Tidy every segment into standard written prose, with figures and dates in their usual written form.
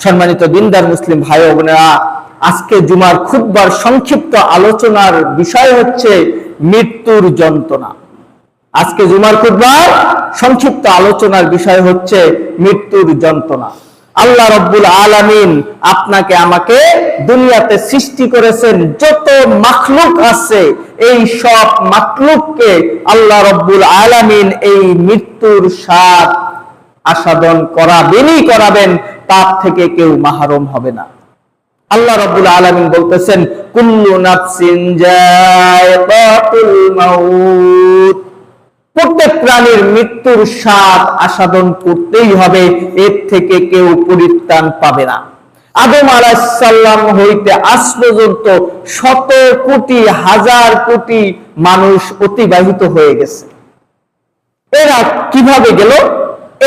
সম্মানিত দিনদার মুসলিম ভাই ও বোনেরা, আজকে জুমার খুতবার সংক্ষিপ্ত আলোচনার বিষয় হচ্ছে মৃত্যুর যন্ত্রণা। আজকে জুমার খুতবার সংক্ষিপ্ত আলোচনার বিষয় হচ্ছে মৃত্যুর যন্ত্রণা। আল্লাহ রাব্বুল আলামিন আপনাকে আমাকে দুনিয়াতে সৃষ্টি করেছেন। যত মাখলুক আছে এই সব মাখলুককে আল্লাহ রাব্বুল আলামিন এই মৃত্যুর স্বাদ আস্বাদন করাবেন, তার থেকে কেউ মাহরুম হবে না। আল্লাহ রাব্বুল আলামিন বলতেছেন, কুল্লু নাফসিন যায়িকাতুল মাউত, প্রত্যেক প্রাণীর মৃত্যুর স্বাদ আস্বাদন করতেই হবে, এর থেকে কেউ পরিত্রাণ পাবে না। আদম আলাইহিস সালাম হইতে আজ পর্যন্ত শত কোটি হাজার কোটি মানুষ অতিবাহিত হয়ে গেছে। এরা কিভাবে গেল?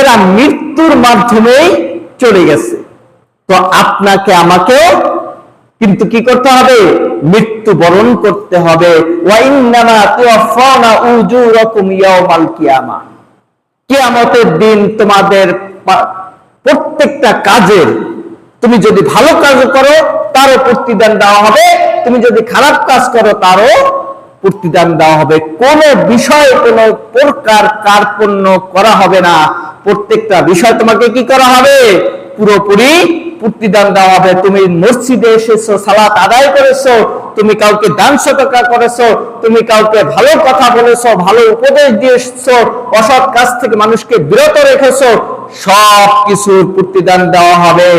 এরা মৃত্যুর মাধ্যমেই চলে গেছে। তো আপনাকে আমাকেও কিন্তু কি করতে হবে? মৃত্যুবরণ করতে হবে। ওয়া ইন্নামা তুওয়াফানা উজুরাকুম ইয়াওমাল কিয়ামাহ, কিয়ামতের দিন তোমাদের প্রত্যেকটা কাজের, তুমি যদি ভালো কাজ করো তারও প্রতিদান দেওয়া হবে, তুমি যদি খারাপ কাজ করো তারও প্রতিদান দেওয়া হবে। কোন বিষয়ে কোন প্রকার কার্পণ্য করা হবে না। প্রত্যেকটা বিষয় তোমাকে কি করা হবে? পুরোপুরি প্রতিদান দেওয়া হবে। তুমি মসজিদে এসেছো, সালাত আদায় করেছো, তুমি কাউকে দান সদকা করেছো, তুমি কাউকে ভালো কথা বলেছো, ভালো উপদেশ দিয়েছো, অসৎ কাজ থেকে মানুষকে বিরত রেখেছো, সব কিছুর প্রতিদান দেওয়া হবে।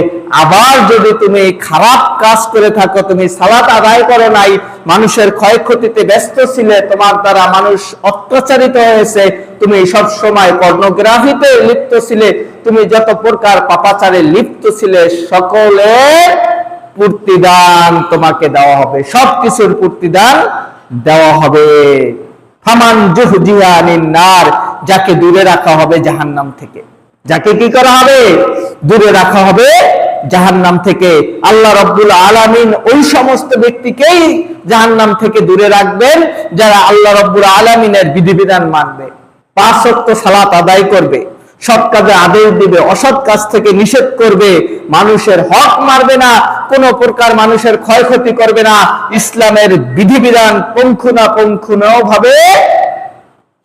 আবার যদি তুমি খারাপ কাজ করে থাকো, তুমি সালাত আদায় করো নাই, মানুষের ক্ষয়ক্ষতিতে ব্যস্ত ছিলে, তোমার দ্বারা মানুষ অত্যাচারিত হয়েছে, তুমি সব সময় পর্নোগ্রাফিতে লিপ্ত ছিলে, তুমি যত প্রকার পাপাচারে লিপ্ত ছিলে, সকলের প্রতিদান তোমাকে দেওয়া হবে, সবকিছুর প্রতিদান দেওয়া হবে। ফামান জুহজিয়া আনিন নার, যাকে দূরে রাখা হবে জাহান্নাম থেকে, যাকে কি করা হবে? দূরে রাখা হবে জাহান্নাম থেকে। আল্লাহ রাব্বুল আলামিন ওই সমস্ত ব্যক্তিকেই জাহান্নাম থেকে দূরে রাখবেন যারা আল্লাহ রাব্বুল আলামিনের বিধিবিধান মানবে, 5 ওয়াক্ত সালাত আদায় করবে, সৎ কাজে আদেশ দিবে, অসৎ কাজ থেকে নিষেধ করবে, মানুষের হক মারবে না, কোন প্রকার মানুষের ক্ষয়ক্ষতি করবে না, ইসলামের বিধিবিধান পুঙ্খানুপুঙ্খভাবে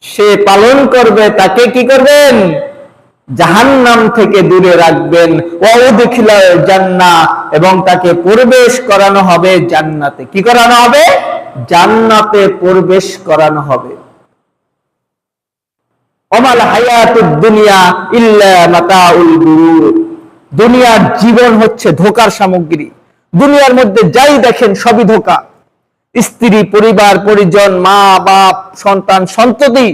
সে পালন করবে, তাকে কি করবেন? জাহান্নাম থেকে দূরে রাখবেন। ওয়াউদখিলাল জান্নাহ, এবং তাকে প্রবেশ করানো হবে জান্নাতে। কি করানো হবে? জান্নাতে প্রবেশ করানো হবে। ওমাল হায়াতুদ দুনিয়া ইল্লা মাতাউল গুরুর, দুনিয়ার জীবন হচ্ছে ধোঁকার সামগ্রী। দুনিয়ার মধ্যে যাই দেখেন সবই ধোঁকা। স্ত্রী, পরিবার, পরিজন, মা বাপ, সন্তান সন্ততি,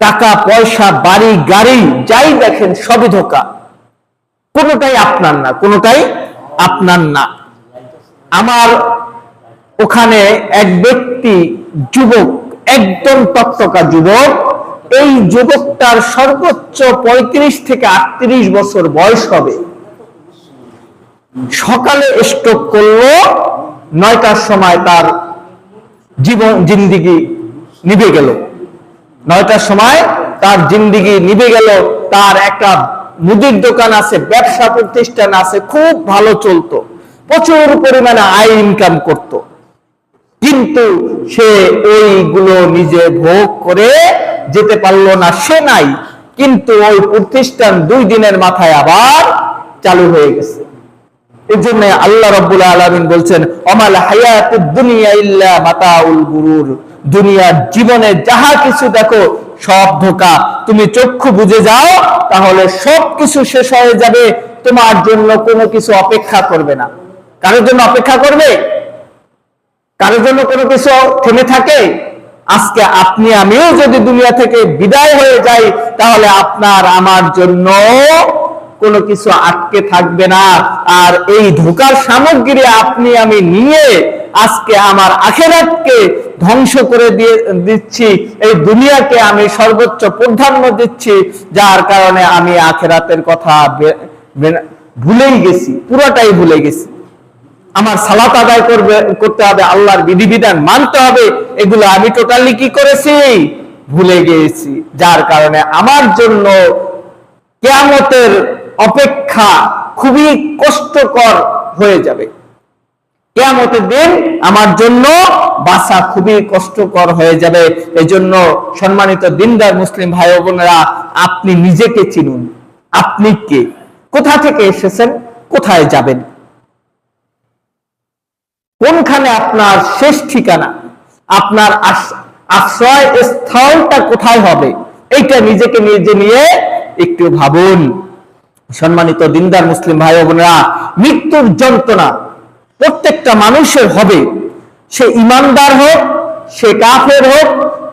টাকা পয়সা, বাড়ি গাড়ি, যাই দেখেন সবই ধোঁকা। কোনোটাই আপনার না, কোনোটাই আপনার না। আমার ওখানে এক ব্যক্তি, যুবক, একদম টকটকা যুবক, এই যুবকটার সর্বোচ্চ 35 থেকে 38 বছর বয়স হবে। সকালে স্ট্রোক করলো, 9টার সময় তার জিন্দিগি নিভে গেল। 9টার সময় তার জিন্দিগি নিভে গেল। তার একটা মুদির দোকান আছে, ব্যবসা প্রতিষ্ঠান আছে, খুব ভালো চলতো, প্রচুর পরিমাণে আয় ইনকাম করত, কিন্তু সে ওইগুলো নিজে ভোগ করে যেতে পারলো না। সে নাই, কিন্তু ওই প্রতিষ্ঠান 2 দিনের মাথায় আবার চালু হয়ে গেছে। এই জন্য আল্লাহ রাব্বুল আলামিন বলছেন, ওমাল হায়াতুদ দুনিয়া ইল্লা মাতাউল গুরুর, দুনিয়ার জীবনে যাহা কিছু দেখো সব ধোঁকা। তুমি চক্ষু বুজে যাও, তাহলে সবকিছু শেষ হয়ে যাবে, তোমার জন্য কোনো কিছু অপেক্ষা করবে না। কারোর জন্য অপেক্ষা করবে? কারোর জন্য কোনো কিছু থেমে থাকে? আজকে আপনি আমিও যদি দুনিয়া থেকে বিদায় হয়ে যাই, তাহলে আপনার আমার জন্য কোনো কিছু আটকে থাকবে না। আর এই ধোঁকার সামগ্রী আপনি আমি নিয়ে আজকে আমার আখিরাতকে ধ্বংস করে দিচ্ছি, এই দুনিয়াকে আমি সর্বোচ্চ প্রাধান্য দিচ্ছি, যার কারণে আমি আখিরাতের কথা ভুলেই গেছি, পুরোটাই ভুলে গেছি। আমার সালাত আদায় করতে হবে, আল্লাহর বিধিবিধান মানতে হবে, এগুলো আমি টোটালি কি করেছি? ভুলে গিয়েছি। যার কারণে আমার জন্য কিয়ামতের অপেক্ষা খুবই কষ্টকর হয়ে যাবে। কিয়ামতের দিন আমার জন্য বাঁচা খুবই কষ্টকর হয়ে যাবে। এজন্য সম্মানিত দিনদার মুসলিম ভাই ও বোনেরা, আপনি নিজেকে চিনুন। আপনি কে? কোথা থেকে এসেছেন? কোথায় যাবেন? কোনখানে আপনার শেষ ঠিকানা? আপনার আশ্রয় স্থলটা কোথায় হবে? এইটা নিজেকে নিজে নিয়ে একটু ভাবুন। সম্মানিত দিনদার মুসলিম ভাই ও বোনেরা, মৃত্যুর যন্ত্রণা প্রত্যেকটা মানুষের হবে। সে ইমানদার হোক, সে কাফের হোক,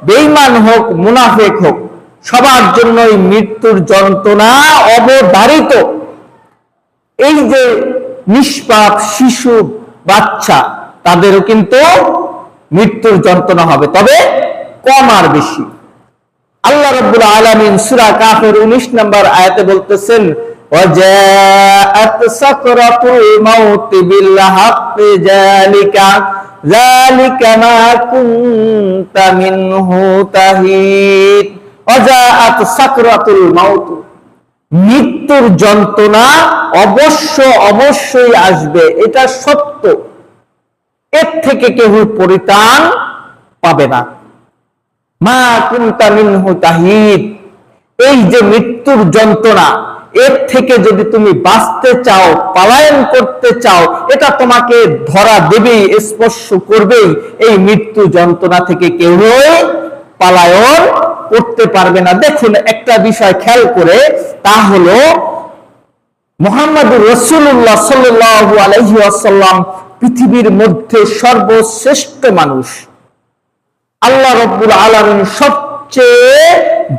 বেঈমান হোক, মুনাফিক হোক, সবার জন্যই মৃত্যুর যন্ত্রণা অবধারিত। এই যে নিষ্পাপ শিশু বাচ্চা, তাদেরও কিন্তু মৃত্যুর যন্ত্রণা হবে, তবে কম আর বেশি। আল্লাহ রাব্বুল আলামিন সূরা কাফের 19 নম্বর আয়াতে বলতেছেন, ওয়াজাআত সাকরাতুল মাউত বিল হাক্কি যালিকা মা কুনতা মিনহু তাহিদ। ওয়াজাআত সাকরাতুল মাউত, মৃত্যুর যন্ত্রণা অবশ্যই আসবে, এটা সত্য। এর থেকে কেউ পরিত্রাণ পাবে না। মা কুনতা মিনহু তাহিদ, এই যে মৃত্যুর যন্ত্রণা, এর থেকে যদি তুমি বাঁচতে চাও, পলায়ন করতে চাও, এটা তোমাকে ধরা দেবেই, স্পর্শ করবেই। এই মৃত্যু যন্ত্রণা থেকে কেউ পলায়ন করতে পারবে না। দেখুন একটা বিষয় খেয়াল করে, তা হলো মুহাম্মদুর রাসূলুল্লাহ সাল্লাল্লাহু আলাইহি ওয়াসাল্লাম পৃথিবীর মধ্যে সর্বশ্রেষ্ঠ মানুষ। আল্লাহ রাব্বুল আলামিন সবচেয়ে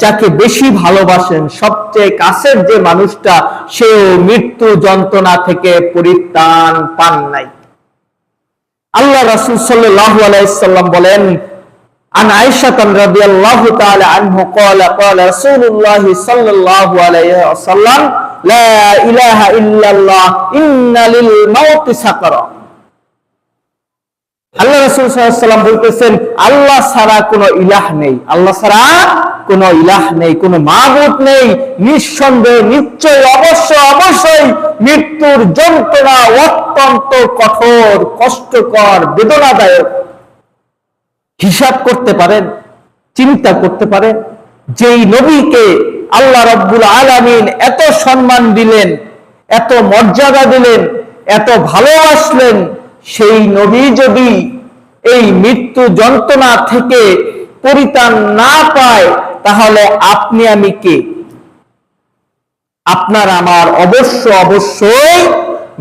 যাকে বেশি ভালোবাসেন, সবচেয়ে কাছের যে মানুষটা, সেও মৃত্যু যন্ত্রণা থেকে পরিত্রাণ পান নাই। আল্লাহ রাসূল সাল্লাল্লাহু আলাইহি ওয়াসাল্লাম বলেন, আন আয়েশা রাদিয়াল্লাহু তাআলা আনহু ক্বালা ক্বালা রাসূলুল্লাহ সাল্লাল্লাহু আলাইহি ওয়াসাল্লাম, লা ইলাহা ইল্লাল্লাহ ইন্না লিল মাউতি সাকরা। আল্লাহ রাসূল সাল্লাল্লাহু আলাইহি ওয়াসাল্লাম বলতেছেন, আল্লাহ ছাড়া কোনো ইলাহ নেই, আল্লাহ ছাড়া কোনো ইলাহ নেই, কোনো মাবুদ নেই। নিঃসন্দেহে, নিশ্চয়, অবশ্যই মৃত্যুর যন্ত্রণা অত্যন্ত কঠোর, কষ্টকর, বেদনাদায়ক। হিসাব করতে পারেন, চিন্তা করতে পারেন, যেই নবীকে আল্লাহ রাব্বুল আলামিন এত সম্মান দিলেন, এত মর্যাদা দিলেন, এত ভালোবাসলেন, সেই নবী যদি এই মৃত্যু যন্ত্রণা থেকে পরিত্রাণ না পায়, তাহলে আপনি আমি কে? আপনার আমার অবশ্যই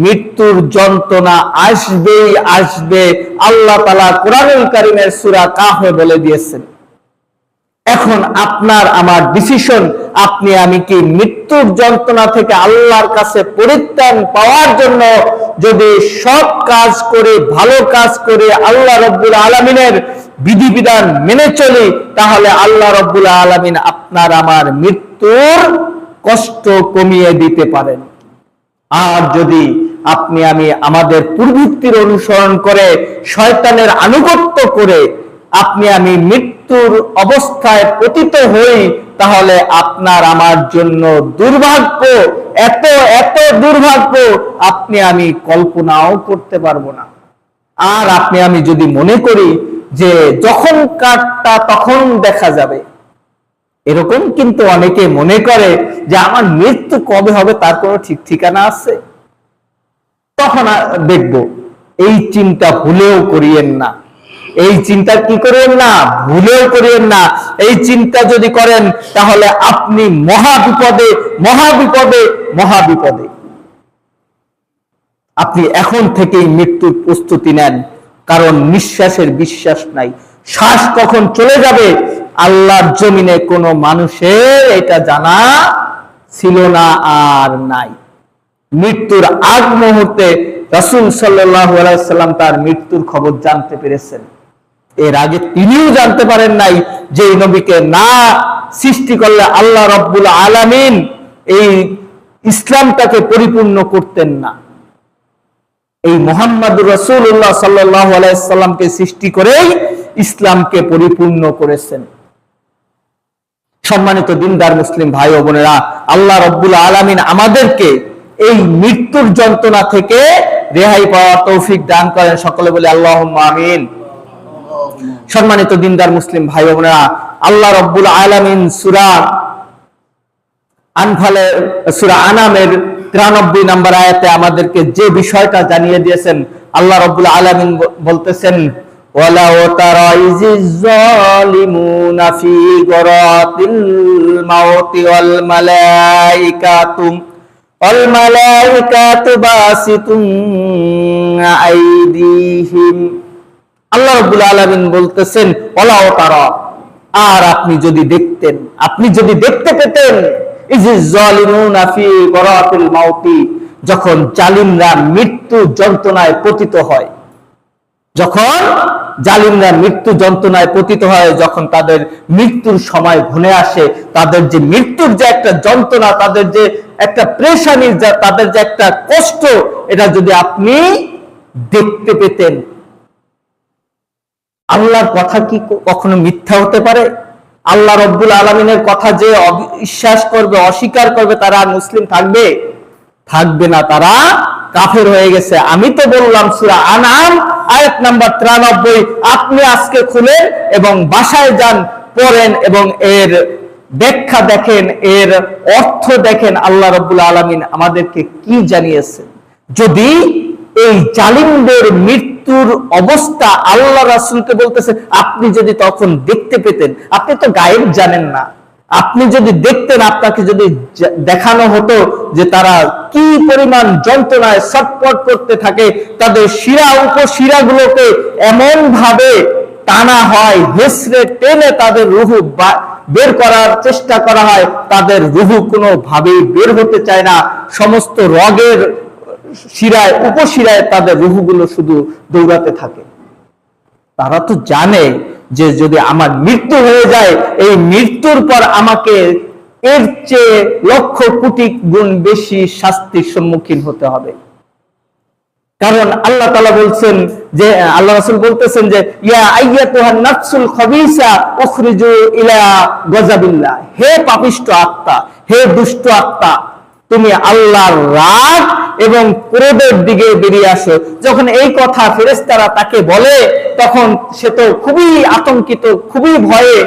মৃত্যুর যন্ত্রণা আসবে। আল্লাহ তাআলা কোরআনুল কারীমের সূরা কাহফে বলে দিয়েছেন। এখন আপনার আমার ডিসিশন, আপনি আমি কি মৃত্যুর যন্ত্রণা থেকে আল্লাহর কাছে পরিত্রাণ পাওয়ার জন্য যদি সৎ কাজ করে, ভালো কাজ করে, আল্লাহ রাব্বুল আলামিনের বিধিবিধান মেনে চলি, তাহলে আল্লাহ রাব্বুল আলামিন আপনার আমার মৃত্যুর কষ্ট কমিয়ে দিতে পারেন। আর যদি আপনি আমি আমাদের পূর্ববর্তীর অনুসরণ করে, শয়তানের আনুগত্য করে আপনি আমি মৃত্যুর অবস্থায় পতিত হই, তাহলে আপনার আমার জন্য দুর্ভাগ্য, এত দুর্ভাগ্য আপনি আমি কল্পনাও করতে পারবো না। আর আপনি আমি যদি মনে করি যে যখন কাটটা তখন দেখা যাবে, এরকম কিন্তু অনেকে মনে করে যে আমার মৃত্যু কবে হবে তার কোনো ঠিক ঠিকানা আছে, তখন দেখব। এই চিন্তা ভুলেও করিয়েন না, এই চিন্তা কি করেন না, ভুলেও করিয়েন না। এই চিন্তা যদি করেন, তাহলে আপনি মহাবিপদে। আপনি এখন থেকেই মৃত্যুর প্রস্তুতি নেন, কারণ নিঃশ্বাসের বিশ্বাস নাই। শ্বাস কখন চলে যাবে আল্লাহর জমিনে কোনো মানুষের এটা জানা ছিল না, আর নাই। মৃত্যুর আগ মুহূর্তে রাসূল সাল্লাল্লাহু আলাইহি সাল্লাম তার মৃত্যুর খবর জানতে পেরেছেন। এর আগে তিনিও জানতে পারেন নাই যে এই নবীকে না সৃষ্টি করলে আল্লাহ রাব্বুল আলামিন এই ইসলামটাকে পরিপূর্ণ করতেন না। এই মুহাম্মদুর রাসূলুল্লাহ সাল্লাল্লাহু আলাইহি সাল্লামকে সৃষ্টি করেই ইসলামকে পরিপূর্ণ করেছেন। সম্মানিত দিনদার মুসলিম ভাই ও বোনেরা, আল্লাহ রাব্বুল আলামিন আমাদেরকে এই মৃত্যুর যন্ত্রণা থেকে রেহাই পাওয়ার তৌফিক দান করেন। সকলে বলি আল্লাহুম্মা আমিন। সম্মানিত দিনদার মুসলিম ভাই বোনেরা, আল্লাহ রাব্বুল আলামিন সূরা আনফালের সূরা আনামের 93 নম্বর আয়াতে আমাদেরকে যে বিষয়টা জানিয়ে দিয়েছেন, আল্লাহ রাব্বুল আলামিন বলতেছেন, ওয়ালাউ তারা ইজিজ যালিমুনা ফি গরাতিল মাউতি ওয়াল মালাইকাতু বাসিতুন আইদিহিম। আল্লাহ রাব্বুল আলামিন বলতেছেন, ওয়ালাউ তারা, আর আপনি যদি দেখতেন, আপনি যদি দেখতে পেতেন, ইজিজ যালিমুনা ফি গরাতিল মাউতি, যখন জালিমরা মৃত্যু যন্ত্রণায় পতিত হয়, যখন জালিমরা মৃত্যু যন্ত্রণায় পতিত হয়, যখন তাদের মৃত্যুর সময় ঘনিয়ে আসে, তাদের যে মৃত্যুর যে একটা যন্ত্রণা, তাদের যে একটা পেরেশানি, তাদের যে একটা কষ্ট, এটা যদি আপনি দেখতে পেতেন। আল্লাহর কথা কি কখনো মিথ্যা হতে পারে? আল্লাহ রাব্বুল আলামিনের কথা যে অবিশ্বাস করবে, অস্বীকার করবে, তারা মুসলিম থাকবে? থাকবে না, তারা কাফের হয়ে গেছে। আমি তো বললাম সূরা আনাম আয়াত নাম্বার 93, আপনি আজকে খুলেন এবং বাসায় যান, পড়েন এবং এর ব্যাখ্যা দেখেন, এর অর্থ দেখেন, আল্লাহ রাব্বুল আলামিন আমাদেরকে কি জানিয়েছেন। যদি এই জালিমদের মৃত্যুর অবস্থা আল্লাহ রাসূলকে বলতেছে, আপনি যদি তখন দেখতে পেতেন, আপনি তো গায়েব জানেন না, আপনি যদি দেখতেন, আপনাকে যদি দেখানো হতো যে তারা কি পরিমাণ যন্ত্রণায় ছটফট করতে থাকে, তাদের শিরা উপশিরাগুলোকে এমন ভাবে টানা হয়, হেসড়ে টেনে তাদের রুহু বের করার চেষ্টা করা হয়, তাদের রুহু কোনো ভাবেই বের হতে চায় না, সমস্ত রগের শিরায় উপশিরায় তাদের রুহুগুলো শুধু দৌড়াতে থাকে। তারা তো জানে যে যদি আমার মৃত্যু হয়ে যায়, এই মৃত্যুর পর আমাকে এর চেয়ে লক্ষ কোটি গুণ বেশি শাস্তির সম্মুখীন হতে হবে। কারণ আল্লাহ তাআলা বলছেন যে, আল্লাহ রাসূল বলতেছেন যে, ইয়া আইয়াতুহান নাফসুল খাবিসা উখরিজু ইলা গযাবিল্লাহ, হে পাপিষ্ঠ আত্মা, হে দুষ্ট আত্মা, তুমি আল্লাহর রাগ এবং ক্রোধের দিকে বেরিয়ে আসো। যখন এই কথা ফেরেশতারা তাকে বলে, তখন সে তো খুবই আতঙ্কিত, খুবই ভয়ে।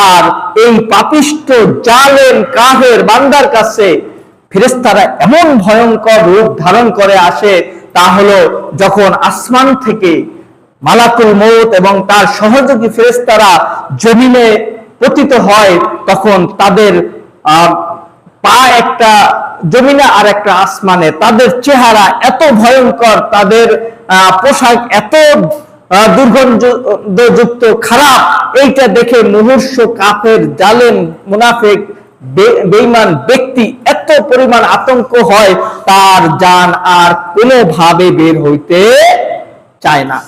আর এই পাপিষ্ঠ জালেম কাফের বান্দার কাছে ফেরেশতারা এমন ভয়ঙ্কর রূপ ধারণ করে আসে, তা হলো যখন আসমান থেকে মালাকুল মউত এবং তার সহযোগী ফেরেশতারা জমিনে পতিত হয়, তখন তাদের পা একটা জমিনে আর একটা আসমানে, তাদের চেহারা এত ভয়ঙ্কর, তাদের পোশাক এত দুর্গন্ধযুক্ত খারাপ, এইটা দেখে মুমূর্ষু কাফের জালেম মুনাফিক বেঈমান ব্যক্তি এত পরিমাণ আতঙ্ক হয়, তার জান আর কোনোভাবে বের হইতে চায় না।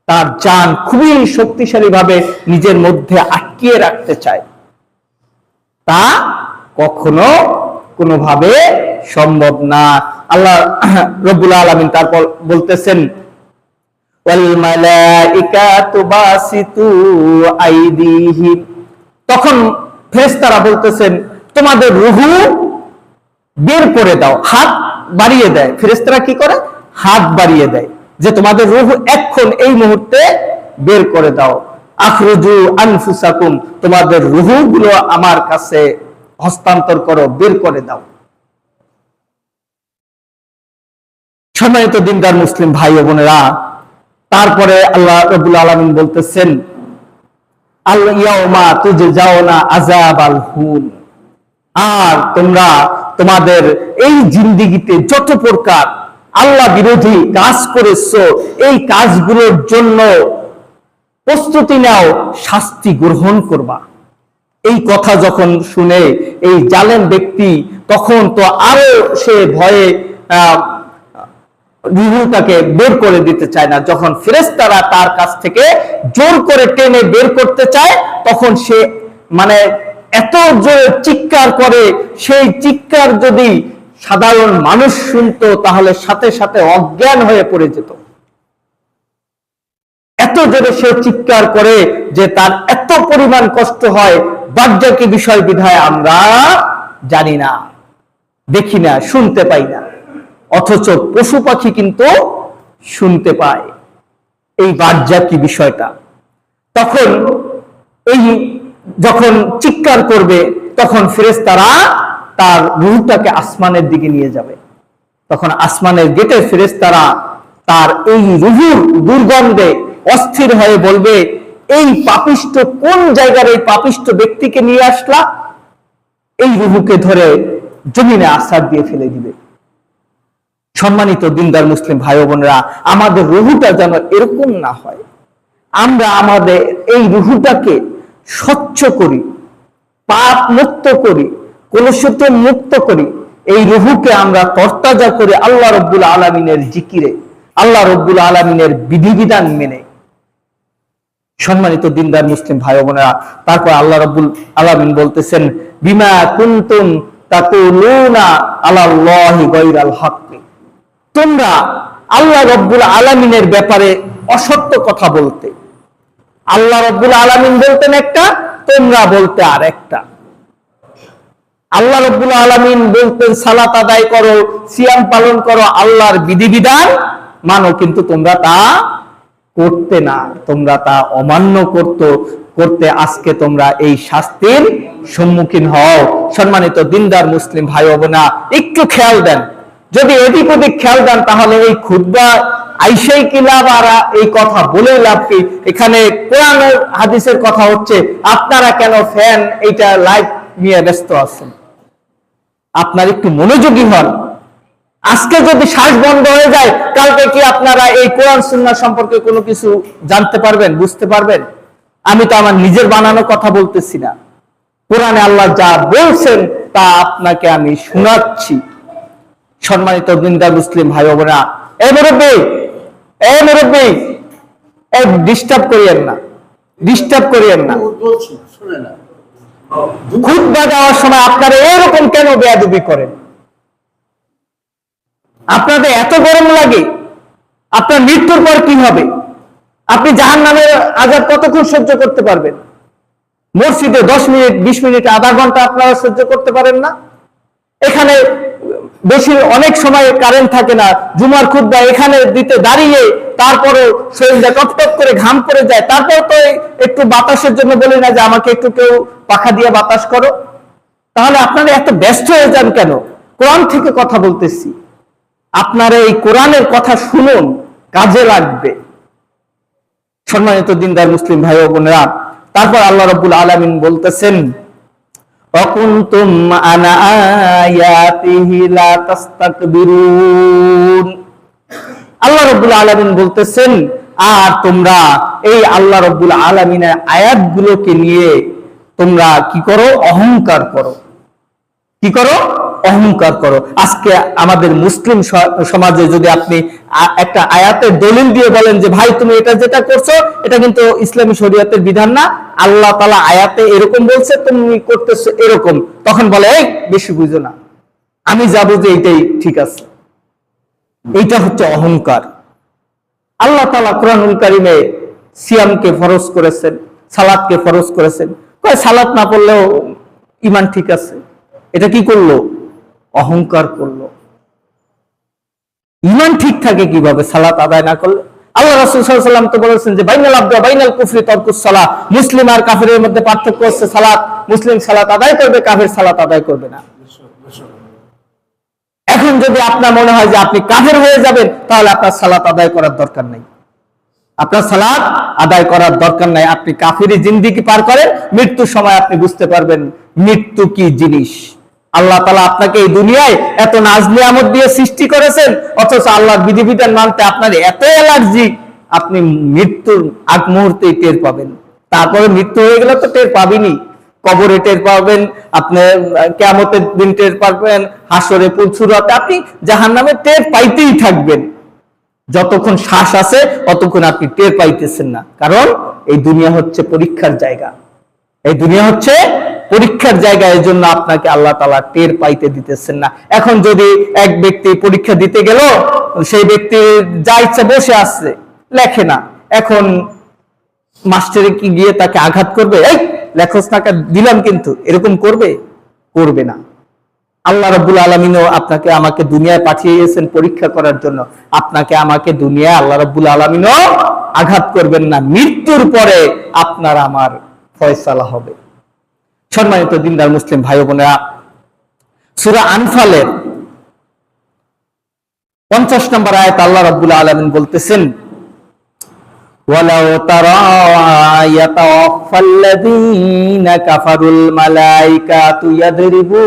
তার জান খুবই শক্তিশালী ভাবে নিজের মধ্যে আটকিয়ে রাখতে চায়, তা কখনো কোনোভাবে সম্ভব না। আল্লাহ রাব্বুল আলামিন তারপর বলতেছেন, ওয়াল মালাইকাতু বাসিতু আইদিহিম, তখন ফেরেশতারা বলতেছেন, তোমাদের রূহ বের করে দাও, হাত বাড়িয়ে দেয়। ফেরেশতারা কি করে? হাত বাড়িয়ে দেয় যে তোমাদের রূহ এখন এই মুহূর্তে বের করে দাও। আখরুজু আনফুসাকুম, তোমাদের রূহগুলো আমার কাছে হস্তান্তর করো, বের করে দাও। সম্মানিত দিনদার মুসলিম ভাই ও বোনেরা, তারপরে আল্লাহ রাব্বুল আলামিন বলতেছেন, আল ইয়াউমা তুজজাউনা আযাবাল হুন, আর তোমরা তোমাদের এই জিন্দেগিতে যত প্রকার আল্লাহ বিরোধী কাজ করেছো, এই কাজগুলোর জন্য প্রস্তুতি নাও, শাস্তি গ্রহণ করবা। এই কথা যখন শুনে এই জালেম ব্যক্তি, তখন তো আরো সে ভয়ে রূহটাকে বের করে দিতে চায় না। যখন ফেরেশতারা তার কাছ থেকে জোর করে টেনে বের করতে চায়, তখন সে মানে এত জোরে চিৎকার করে, সেই চিৎকার যদি সাধারণ মানুষ শুনতো তাহলে সাথে সাথে অজ্ঞান হয়ে পড়ে যেত। এত জোরে সে চিৎকার করে যে তার এত পরিমাণ কষ্ট হয়, বাহ্যিক বিষয় বিধায় আমরা জানি না। দেখি না, শুনতে পাই না, অথচ পশু পাখি কিন্তু শুনতে পায় এই বাদজাকি বিষয়টা। তখন এই যখন চিৎকার করবে তখন ফেরেশতারা তার রূহটাকে আসমানের দিকে নিয়ে যাবে। তখন আসমানের গেটে ফেরেশতারা তার এই রূহুর দুর্গন্ধে অস্থির হয়ে বলবে, এই পাপিষ্ঠ কোন জায়গার এই পাপিষ্ঠ ব্যক্তিকে নিয়ে আসলা? এই রূহুকে ধরে জমিনে আছাড় দিয়ে ফেলে দিবে। সম্মানিত দিনদার মুসলিম ভাই বোনেরা, আমাদের রূহুটা যেন এরকম না হয়। আমরা আমাদের এই রূহুটাকে স্বচ্ছ করি, পাপ মুক্ত করি, কলুষিত মুক্ত করি। এই রূহুকে আমরা তরতাজা করে আল্লাহ রাব্বুল আলামিনের জিকিরে, আল্লাহ রাব্বুল আলামিনের বিধিবিধান মেনে। সম্মানিত দিনদার মুসলিম ভাই বোনেরা, তারপর আল্লাহ রাব্বুল আলামিন বলতেছেন, বিমা কুনতুম তাকুলুনা আলাল্লাহি গায়রাল হক, তোমরা আল্লাহ রাব্বুল আলামিনের ব্যাপারে অসত্য কথা বলতে। আল্লাহ রাব্বুল আলামিন বলতেন একটা, তোমরা বলতে আর একটা। আল্লাহ রাব্বুল আলামিন বলতেন সালাত আদায় করো, সিয়াম পালন করো, আল্লাহর বিধিবিধান মানো, কিন্তু তোমরা তা করতে না, তোমরা তা অমান্য করতে আজকে তোমরা এই শাস্তির সম্মুখীন হও। সম্মানিত দিনদার মুসলিম ভাই বোনেরা, একটু খেয়াল দেন, যদি এদিক ওদিক খেয়াল দেন তাহলে এই খুতবা আইসাই কি লাভ আর এই কথা বলে লাভ কি? এখানে কোরআন হাদিসের কথা হচ্ছে, আপনারা কেন ফ্যান এইটা লাইভ নিয়ে ব্যস্ত আছেন? আপনার একটু মনোযোগী হন। আজকে যদি শ্বাস বন্ধ হয়ে যায়, কালকে কি আপনারা এই কোরআন সুন্নাহ সম্পর্কে কোনো কিছু জানতে পারবেন, বুঝতে পারবেন? আমি তো আমার নিজের বানানো কথা বলতেছি না, কোরআনে আল্লাহ যা বলছেন তা আপনাকে আমি শোনাচ্ছি। সম্মানিত দিনদার মুসলিম ভাই বোনেরা, এই মুরব্বী, ডিস্টার্ব করিয়েন না, ডিস্টার্ব করিয়েন না। খুতবা দেওয়ার সময় আপনারা এরকম কেন বেয়াদবি করেন? আপনাদের এত গরম লাগে? আপনার মৃত্যুর পর কি হবে? আপনি জাহান্নামের আযাব কতক্ষণ সহ্য করতে পারবেন? মসজিদে 10 মিনিট, 20 মিনিট, আধা ঘন্টা আপনারা সহ্য করতে পারেন না? এখানে বেশি অনেক সময় কারেন্ট থাকে না, জুমার খুতবা এখানে দিতে দাঁড়িয়ে তারপরে শরীরটা টপটপ করে ঘাম পড়ে যায়, তারপর তো একটু বাতাসের জন্য বলি না যে আমাকে একটু কেউ পাখা দিয়ে বাতাস করো? তাহলে আপনারা এত ব্যস্ত হয়ে যান কেন? কোরআন থেকে কথা বলতেছি, আপনারা এই কোরআনের কথা শুনুন, কাজে লাগবে। সম্মানিত দিনদার মুসলিম ভাই ও বোনেরা, তারপর আল্লাহ রাব্বুল আলামিন বলতেছেন, ওয়াকুনতুম আন আয়াতিহি লা তাস্তাকবিরুন। আল্লাহ রাব্বুল আলামিন বলতেছেন, আর তোমরা এই আল্লাহ রাব্বুল আলামিনের আয়াতগুলোকে নিয়ে তোমরা কি করো? অহংকার করো। কি করো? অহংকার করো। আজকে আমাদের মুসলিম সমাজে যদি আপনি একটা আয়াতের দলিল দিয়ে বলেন যে ভাই তুমি এটা যেটা করছো এটা কিন্তু ইসলামী শরীয়তের বিধান না, আল্লাহ তাআলা আয়াতে এরকম বলছে, তুমি করতেছো এরকম, তখন বলে এই বেশি বুঝো না, আমি যা বুঝি এইটাই ঠিক আছে। এইটা হচ্ছে অহংকার। আল্লাহ তাআলা কোরআনুল কারীমে সিয়ামকে ফরজ করেছেন, সালাতকে ফরজ করেছেন। কয় সালাত না পড়লেও ঈমান ঠিক আছে। এটা কি করলো? অহংকার করলো। ঈমান ঠিক থাকে কিভাবে সালাত আদায় না করলে? আল্লাহ রাসূল সাল্লাল্লাহু আলাইহি ওয়াসাল্লাম তো বলেছেন যে বাইনাল আবদি ওয়া বাইনাল কুফরি তারকুস সালাহ, মুসলিম আর কাফিরের মধ্যে পার্থক্য হচ্ছে সালাত। মুসলিম সালাত আদায় করবে, কাফির সালাত আদায় করবে না। এখন যদি আপনার মনে হয় যে আপনি কাফের হয়ে যাবেন, তাহলে আপনার সালাত আদায় করার দরকার নাই। আপনার সালাত আদায় করার দরকার নাই। আপনি কাফিরি জিন্দেগি পার করেন, মৃত্যুর সময় আপনি বুঝতে পারবেন মৃত্যু কি জিনিস। আল্লাহ তাআলা আপনাকে এই দুনিয়ায় এত নাজ নিয়ামত দিয়ে সৃষ্টি করেছেন, অথচ আল্লাহর বিধিবিধান মানতে আপনার এত অ্যালার্জি, আপনি মৃত্যুর আগ মুহূর্তেই টের পাবেন। তারপরে মৃত্যু হয়ে গেলে তো টের পাবেনই, কবরে টের পাবেন, আপনি কিয়ামতের দিন টের পাবেন, হাসরে পুলসুরাতে আপনি জাহান্নামে টের পাইতেই থাকবেন। যতক্ষণ শ্বাস আছে ততক্ষণ আপনি টের পাইতেছেন না, কারণ এই দুনিয়া হচ্ছে পরীক্ষার জায়গা। এই দুনিয়া হচ্ছে পরীক্ষার জায়গা, এই জন্য আপনাকে আল্লাহ তাআলা টের পাইতে দিতেছেন না। এখন যদি এক ব্যক্তি পরীক্ষা দিতে গেল, সেই ব্যক্তি যা ইচ্ছা বসে আসছে, লেখে না, এখন মাস্টারে কি গিয়ে তাকে আঘাত করবে? এই লেখস টাকা দিলাম কিন্তু, এরকম করবে? করবে না। আল্লাহ রাব্বুল আলামিনও আপনাকে আমাকে দুনিয়ায় পাঠিয়েছেন পরীক্ষা করার জন্য। আপনাকে আমাকে দুনিয়ায় আল্লাহ রাব্বুল আলামিনও আঘাত করবেন না, মৃত্যুর পরে আপনার আমার ফয়সালা হবে। সম্মানিত দিনদার মুসলিম ভাই বোনেরা, সূরা আনফালের 50 নম্বর আয়াত আল্লাহ রাব্বুল আলামিন বলতেছেন, ওয়ালাউ তারা ইয়াতাওয়াফাল্লাযীনা কাফারুল মালাইকাতু ইয়াদরিবু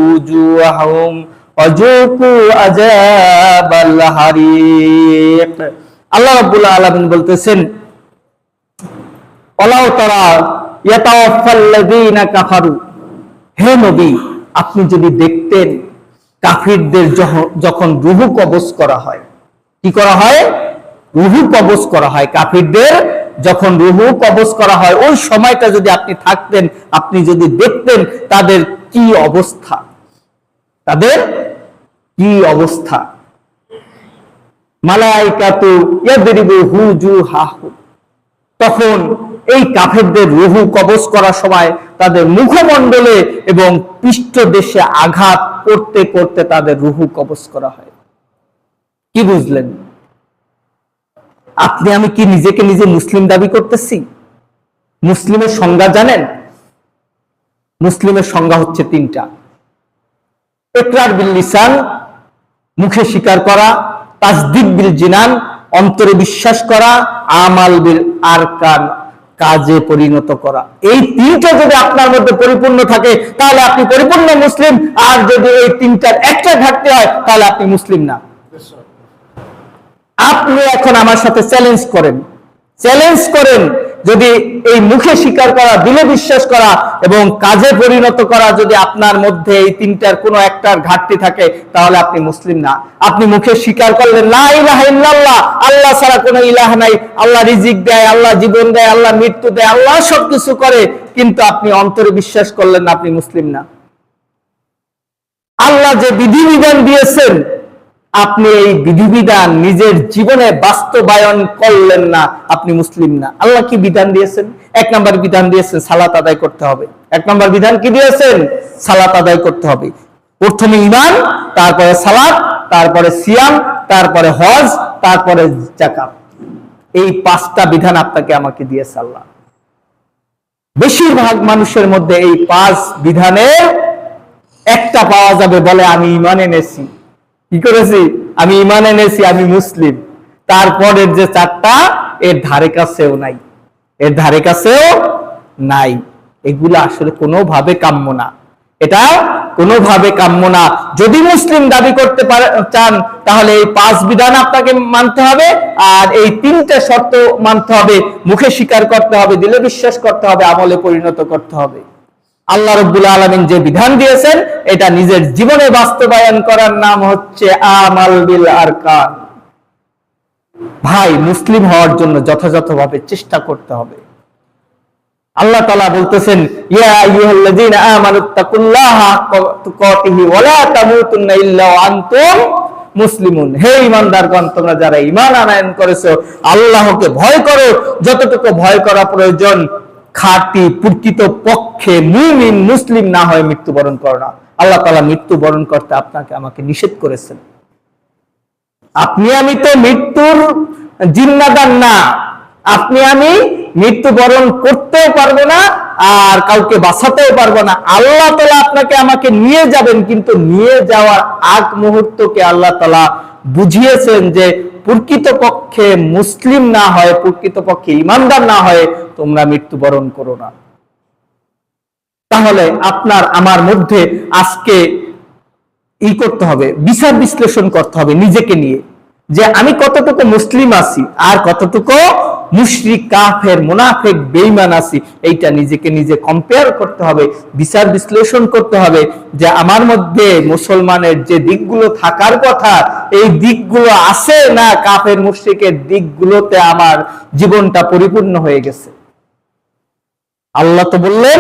উজুহাহুম ওয়াজুকু আযাবাল হারিক। আল্লাহ রাব্বুল আলামিন বলতেছেন, ওয়ালাউ তারা ইয়াতাওয়াফাল্লাযীনা কাফারু, হে নবী আপনি যদি দেখতেন কাফিরদের যখন রূহ কবজ করা হয়। কি করা হয়? রূহ কবজ করা হয়। কাফিরদের যখন রূহ কবজ করা হয়, ওই সময়টা যদি আপনি থাকতেন, আপনি যদি দেখতেন তাদের কি অবস্থা, তাদের কি অবস্থা। মালাইকাতু ইয়াদরিবু হুজুহাহুম, তখন এই কাফেরদের রূহ কবজ করার সময় তাদের মুখমণ্ডলে এবং পৃষ্ঠদেশে আঘাত করতে করতে তাদের রূহ কবজ করা হয়। কি বুঝলেন? আপনি আমি কি নিজেকে নিজে মুসলিম দাবি করতেছি? মুসলিমের সংজ্ঞা জানেন? মুসলিমের সংজ্ঞা হচ্ছে 3টা। ইকরার বিল লিসান, মুখে স্বীকার করা, তাসদীক বিল জিনান, অন্তরে বিশ্বাস করা, আমাল বিল আরকান, কাজে পরিণত করা। এই 3টা যদি আপনার মধ্যে পরিপূর্ণ থাকে তাহলে আপনি পরিপূর্ণ মুসলিম। আর যদি এই 3টার একটা ঘাটতি হয় তাহলে আপনি মুসলিম না। আপনি এখন আমার সাথে চ্যালেঞ্জ করেন, যদি এই মুখে স্বীকার করা, দিলে বিশ্বাস করা এবং কাজে পরিণত করা যদি আপনার মধ্যে এই 3টার কোনো একটার ঘাটতি থাকে তাহলে আপনি মুসলিম না। আপনি মুখে স্বীকার করলেন লা ইলাহা ইল্লাল্লাহ, আল্লাহ ছাড়া কোনো ইলাহ নাই, আল্লাহ রিজিক দেয়, আল্লাহ জীবন দেয়, আল্লাহ মৃত্যু দেয়, আল্লাহ সবকিছু করে, কিন্তু আপনি অন্তরে বিশ্বাস করলেন না, আপনি মুসলিম না। আল্লাহ যে বিধিবিধান দিয়েছেন আপনি এই বিধিবিধান নিজের জীবনে বাস্তবায়ন করলেন না, আপনি মুসলিম না। আল্লাহ কি বিধান দিয়েছেন? 1 নম্বর বিধান দিয়েছেন সালাত আদায় করতে হবে। 1 নম্বর বিধান কি দিয়েছেন? সালাত আদায় করতে হবে। প্রথমে ঈমান, তারপরে সালাত, তারপরে সিয়াম, তারপরে হজ, তারপরে যাকাত। এই 5টা বিধান আপনাকে আমাকে দিয়েছে আল্লাহ। বেশিরভাগ মানুষের মধ্যে এই 5 বিধানের একটা পাওয়া যাবে, বলে আমি ঈমান এনেছি। কি করেছি? আমি ঈমান এনেছি, আমি মুসলিম। তারপরের যে 4টা এর ধারে কাছেও নাই। এগুলো আসলে কোনোভাবে কাম্য না, এটা কোনোভাবে কাম্য না। যদি মুসলিম দাবি করতে চান তাহলে এই 5 বিধান আপনাকে মানতে হবে, আর এই 3টে শর্ত মানতে হবে। মুখে স্বীকার করতে হবে, দিলে বিশ্বাস করতে হবে, আমলে পরিণত করতে হবে। আল্লাহ রাব্বুল আলামিন যে বিধান দিয়েছেন এটা নিজের জীবনে বাস্তবায়ন করার নাম হচ্ছে আমাল বিল আরকান। ভাই, মুসলিম হওয়ার জন্য যথাযথভাবে চেষ্টা করতে হবে। আল্লাহ তাআলা বলতেছেন, ইয়া আইয়ুহাল্লাযীনা আমানুত্তাকুল্লাহা হাক্কা তুকাতিহি ওয়া লা তামুতুন্না ইল্লা ওয়া আনতুম মুসলিমুন। হে ঈমানদারগণ, তোমরা যারা ঈমান আনয়ন করেছো আল্লাহকে ভয় করো যতটুকু ভয় করা প্রয়োজন। খাঁটি প্রকৃত পক্ষে মুমিন মুসলিম না হয় মৃত্যুবরণ করো না। আল্লাহ তাআলা মৃত্যুবরণ করতে আপনাকে আমাকে নিষেধ করেছেন। আপনি আমি তো মৃত্যুর জিম্মাদার না, আপনি আমি মৃত্যুবরণ করতেও পারবো না আর কাউকে বাঁচাতেও পারবো না। আল্লাহ তাআলা আপনাকে আমাকে নিয়ে যাবেন, কিন্তু নিয়ে যাওয়ার আগ মুহূর্তকে আল্লাহ তাআলা বুঝিয়েছেন যে প্রকৃতপক্ষে মুসলিম না হয়, প্রকৃতপক্ষে ঈমানদার না হয় তোমরা মৃত্যুবরণ করো না। তাহলে আপনার আমার মধ্যে আজকে করতে হবে, বিচার বিশ্লেষণ করতে হবে নিজেকে নিয়ে, যে আমি কতটুকু মুসলিম আছি আর কতটুকু মুশরিক, কাফের, মুনাফিক, বেঈমান আছি। এইটা নিজেকে নিজে কম্পেয়ার করতে হবে, বিচার বিশ্লেষণ করতে হবে যে আমার মধ্যে মুসলমানের যে দিকগুলো থাকার কথা এই দিকগুলো আছে না কাফের মুশরিকের দিকগুলোতে আমার জীবনটা পরিপূর্ণ হয়ে গেছে। আল্লাহ তো বললেন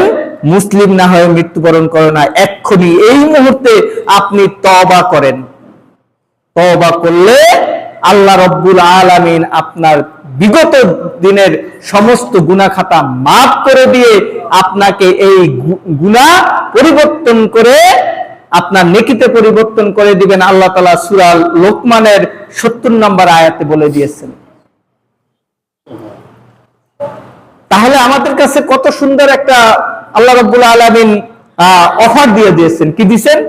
মুসলিম না হয়ে মৃত্যুবরণ করো না। এক্ষুনি এই মুহূর্তে আপনি তওবা করেন। তওবা করলে আল্লাহ রাব্বুল আলামিন আপনার বিগত দিনের সমস্ত গুনাহ খাতা মাফ করে দিয়ে আপনাকে এই গুনাহ পরিবর্তন করে আপনার নেকিতে পরিবর্তন করে দিবেন। আল্লাহ তাআলা সূরা লোকমানের 70 নম্বর আয়াতে বলে দিয়েছেন। তাহলে আমাদের কাছে কত সুন্দর একটা আল্লাহ রাব্বুল আলামিন অফার দিয়ে দিয়েছেন। কি দিয়েছেন?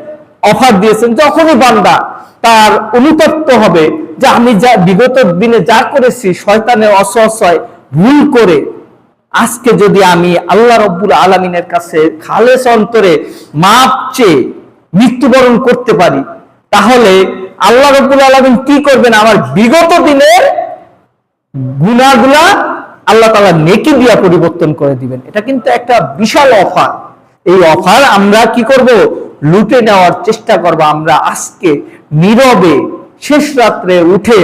অফার দিয়েছেন। যখনই বান্দা তার অনুতপ্ত হবে যে আমি যা বিগত দিনে যা করেছি শয়তানের অসহায় ভুল করে, আজকে যদি আমি আল্লাহ রাব্বুল আলামিনের কাছে খালেস অন্তরে মাপ চেয়ে মৃত্যুবরণ করতে পারি, তাহলে আল্লাহ রাব্বুল আলামিন কি করবেন? আমার বিগত দিনের গুনাহগুলা আল্লাহ তাআলা নেকি দিয়া পরিবর্তন করে দিবেন। এটা কিন্তু একটা বিশাল অফার। এই অফার আমরা কি করব? লুটে নেওয়ার চেষ্টা করব। আমরা আজকে নীরবে শেষ রাত্রে উঠে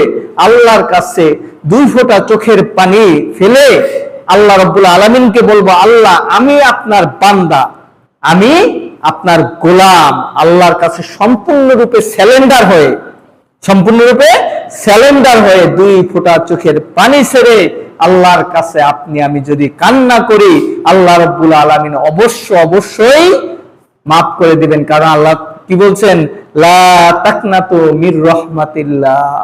আল্লাহর কাছে 2 ফোঁটা চোখের পানি ফেলে আল্লাহ রাব্বুল আলামিনকে বলবো, আল্লাহ আমি আপনার বান্দা, আমি আপনার গোলাম। আল্লাহর কাছে সম্পূর্ণরূপে স্যালেন্ডার হয়ে 2 ফোঁটা চোখের পানি ছেড়ে আল্লাহর কাছে আমি যদি কান্না করি, আল্লাহ রাব্বুল আলামিন অবশ্যই মাফ করে দিবেন। কারণ আল্লাহ কি বলছেন? লা তাকনাতু মির রাহমাতিল্লাহ,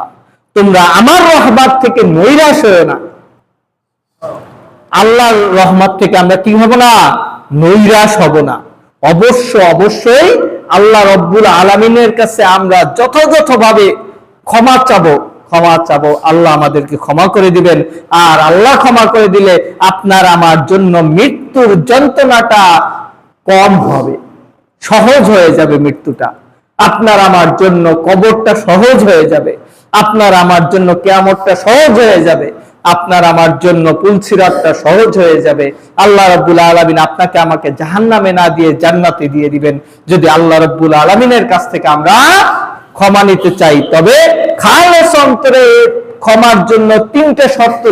তোমরা আমার রহমত থেকে নৈরাশ হও না। আল্লাহর রহমত থেকে আমরা কি হব না? নৈরাশ হব না। অবশ্যই আল্লাহ রাব্বুল আলামিনের কাছে আমরা যথাযথভাবে ক্ষমা চাবো। আল্লাহ আমাদেরকে ক্ষমা করে দিবেন। আর আল্লাহ ক্ষমা করে দিলে আপনার আমার জন্য মৃত্যুর যন্ত্রণাটা কম হবে, সহজ হয়ে যাবে। মৃত্যুটা আপনার আমার জন্য, কবরটা সহজ হয়ে যাবে। আপনার আমার জন্য কিয়ামতটা সহজ হয়ে যাবে। আপনার আমার জন্য পুলসিরাতটা সহজ হয়ে যাবে। আল্লাহ রাব্বুল আলামিন আপনাকে আমাকে জাহান্নামে না দিয়ে জান্নাতে দিয়ে দিবেন, যদি আল্লাহ রাব্বুল আলামিনের কাছ থেকে আমরা ক্ষমা নিতে চাই। তবে খালেস অন্তরে ক্ষমার জন্য 3টে শর্ত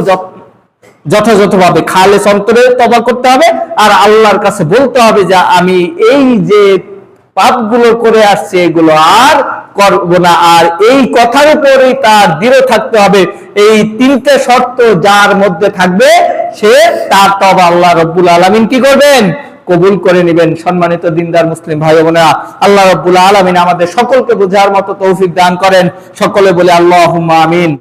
যথাযথভাবে খালেস অন্তরে তওবা করতে হবে। আর আল্লাহর কাছে বলতে হবে যে আমি এই যে পাপগুলো করে আসছি এগুলো আর করব না। আর এই কথার উপরেই তার দৃঢ় থাকতে হবে। এই 3টে শর্ত যার মধ্যে থাকবে সে তার তওবা আল্লাহ রাব্বুল আলামিন কি করবেন? কবুল করে নেবেন। সম্মানিত দিনদার মুসলিম ভাই বোনেরা, আল্লাহ রাব্বুল আলামিন আমাদের সকলকে বোঝার মতো তৌফিক দান করেন। সকলে বলে আল্লাহুম্মা আমিন।